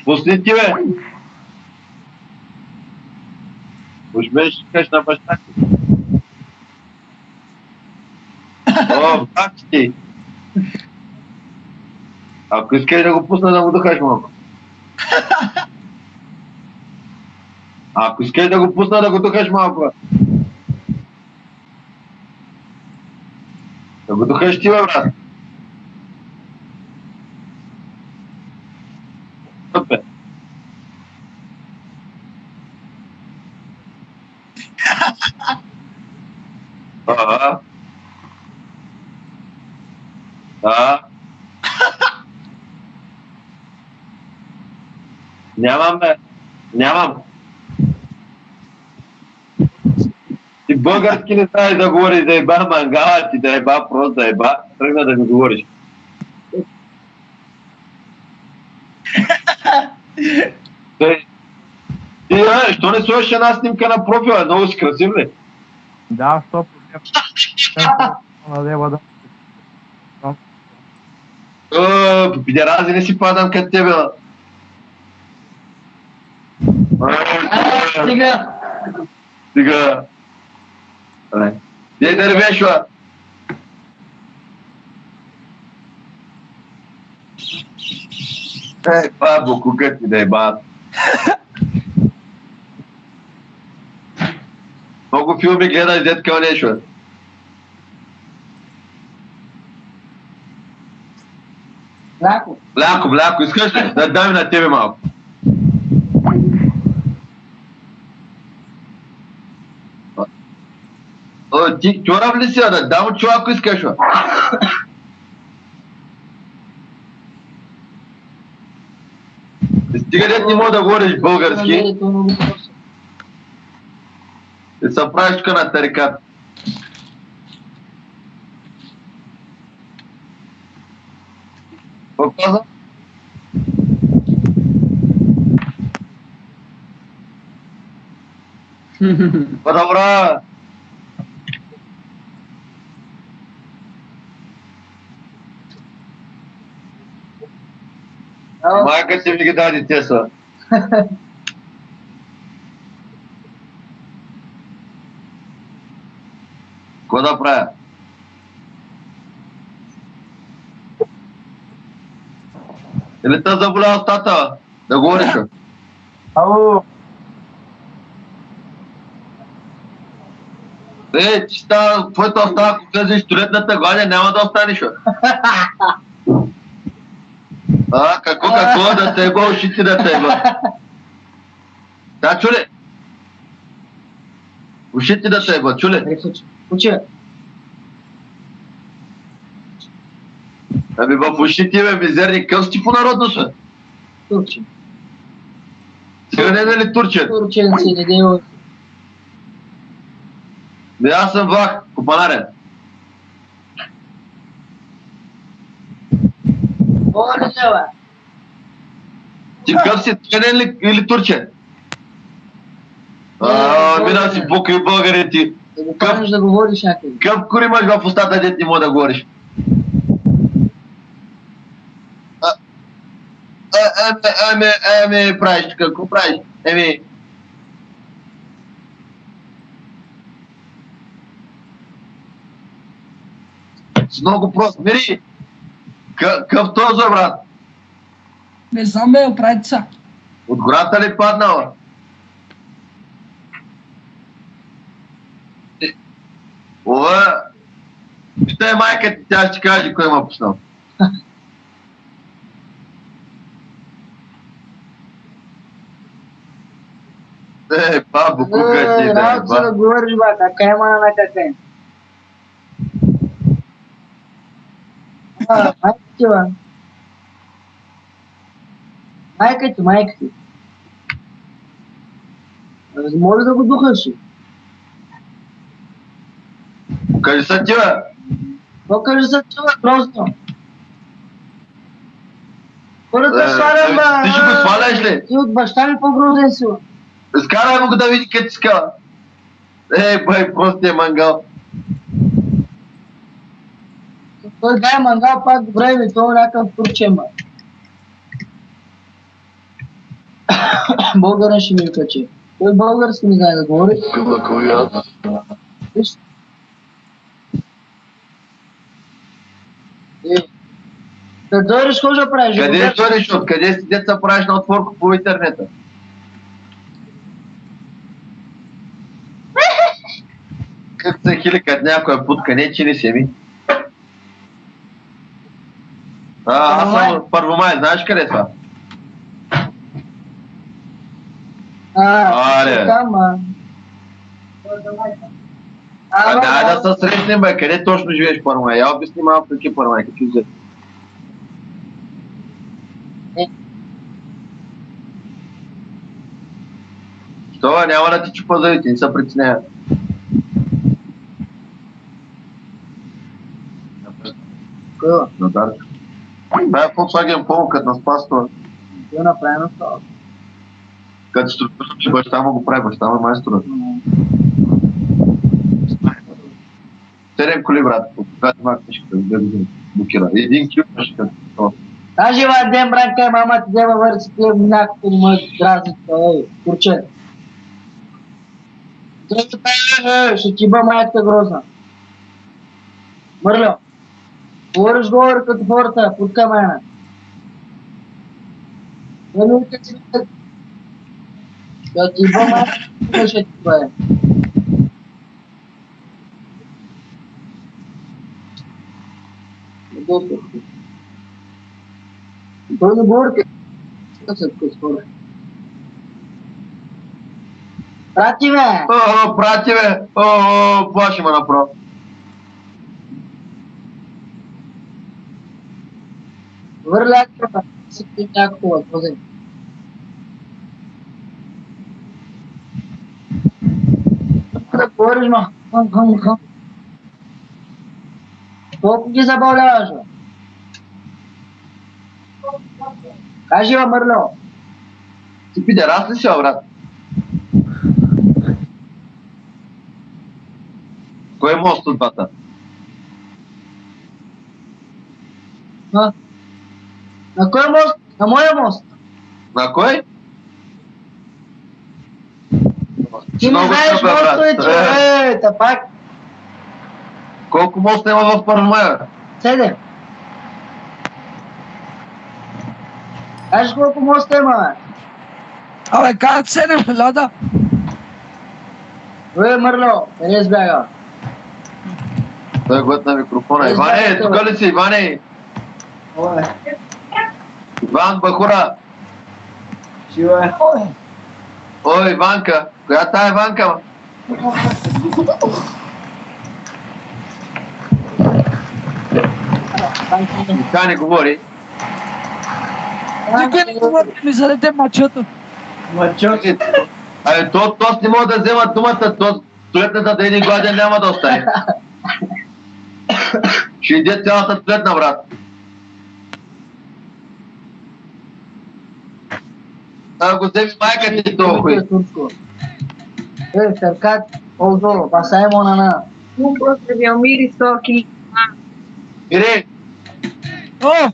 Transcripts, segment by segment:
Пусни ти, бе! Уж беше кажеш на баща ти. О, брат ти! Ако искаш да го пусна, да му духаш малко. Ако искаш да го пусна, да го духаш малко. Да го духаш ти, бе, брат. Супер. Ага. Да. Нямам, бе. Нямам. Ти български не знаеш да говориш, да еба мангала ти, да еба просто, да еба. Тръгна да ми говориш. Ти, що не сложиш една снимка на профила? Много си красив, ли? Да, 100%. По пидерази не си падам като тебе. Стига! Стига. Дей да ревеш, бе. Бабо, кукът ти да е бат. Много филми гледаш, дет къл нещо. Ляко. Мляко, искаш ли? Да дай ми на тебе малко. Ти чорав ли си, да дам чу, ако искаш, бе? Стига дет не мога да говориш български. И се правиш тук на тарикат. Какво каза? По-добра! Майка ти ми ги даде те са. Какво да правя? Или те заболя устата? Да говориш, бе? Ало! Ти става, твоето остава, ако влезеш в туалетната гладя, няма да останеш, бе. Какво да те еба, ушите да те еба. Да, чули? Ушите да те еба, чули? Уче. Ами в ушите, бе, мизерни, къв си по народност, бе? Турчин. Сега не е ли турчен? Турчин си, не дей. Не, аз съм влах, копанарен. Говори се, бе. Ти къв си, турчен ли или турчен? Мина си покрай българите. Да го кажеш да говориш някъде. Къв кур имаш в устата, дет не мога да говориш? Правиш тук, какво правиш? С много прост. Мири! Къв този, брат? Не знам, бе, опрайца. От гората ли паднала? Питай майка ти, тя ще ти каже кой ма пуснал. Бабо, кука ти, Работа се да говориш, бе, кака има на кака е. Майка ти, бе. Майка ти. Може да го духаш. Кажи са ти, бе. Какво кажи са ти, бе, просто? Хората свалям, бе. Ти ще го сваляш ли? Ти от баща ми по-грозен си, бе. Скарай му го да види къде ти скала. Бай, простия мангал. Той дай мангал пак добре, бе, това е някакъв турчен, бе. Българин ще ми качи. Той български не знае да говори. Виж. Да дойдеш, какво ще правиш? Къде дойдеш? Откъде си деца правиш на отворко по интернета? Как се хиликат някоя путка, не че не се ми. Аз съм от Първомай, знаеш къде е това? Аре. Там, Дай да се срещнем, бе, къде точно живееш в Първомай? Я обясни малко какви Първомай, какви взет. Що, няма да ти чупа завите, не се притеснява. Какво? На Дарчо. Бе, Volkswagen Polo, като на Спас това. Какво направено това? Като структура, че баща му го прави, баща му е майстора. 7 коли, брат, от когато има книжката, 2 години, блокира. Един кил имаше като това. Аз жива ден, бранка, мама ти дева върси, ти някакво ме дразни, курче. Ще ти ба майката грозна. Мърло, говори като хората, путка мене. Минуте си, ще ти ба майката, ще ти ба е. Той не говори като се скоро. Прати ме! Прати бе! Плаши ме направо. Върляк, си ти някакво въпроси. Да говориш, ма. Хъм. Толкова ги забавляваш, бе. Кажи, бе, Мърло. Ти пидерас ли си, бе, брат? Кой е мост от двата? На кой мост? На моя мост. На кой? Ти не знаеш мостовете, та пак. Колко моста има в Първомай, бе? 7. Кажеш колко моста има, бе? Абе, как 7000? Мърло, къде избяга? Той е глътна микрофона. Иване, тук ли си, Иване? Иван Бахура. Ой, Иванка. Коя тая Иванка, ма? Така не говори. Никой не говори, ми зададе мачото. Абе, тост не могат да вземат думата, тост туалетната да един гладен няма да остане. Ще иде цялата туалетна, брат. Да го вземи майка ти толкова. Cercat oldu. Pasayım ona na. Nu pot să viu miri sochi. Ире, О!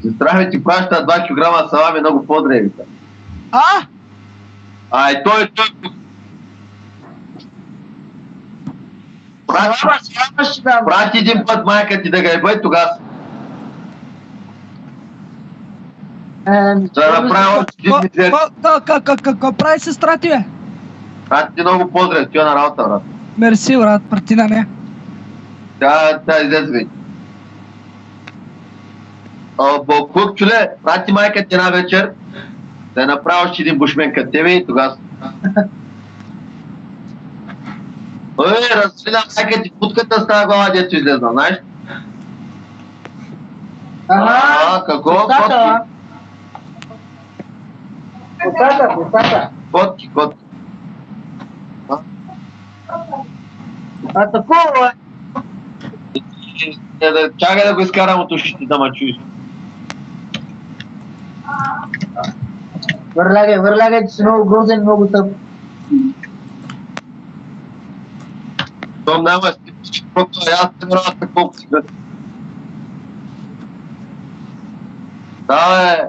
сестра ми ти праща 2 кг салами много по-древите. А? Ай, той. Прати един път майка ти да ga ебай тогава. Да направя още един мизер. Какво прави сестра ти, бе? Прати ти много по-здрав, ти е на работа, брат. Мерси, брат, прати на нея. Тя излезе ви. Бълкук, чуле, прати майка ти една вечер да направя още един бушмен като тебе и тогава. Ой, развина майка ти путката с тази глава, дето излезна, знаеш? Какво? Котата. Котки. А такова Чакай да го изкарам от ушите да ме чуеш. Върлягай, че си много грозен, много тъп. Том няма стипчи, просто аз не мрата колко си гъд. Да, бе.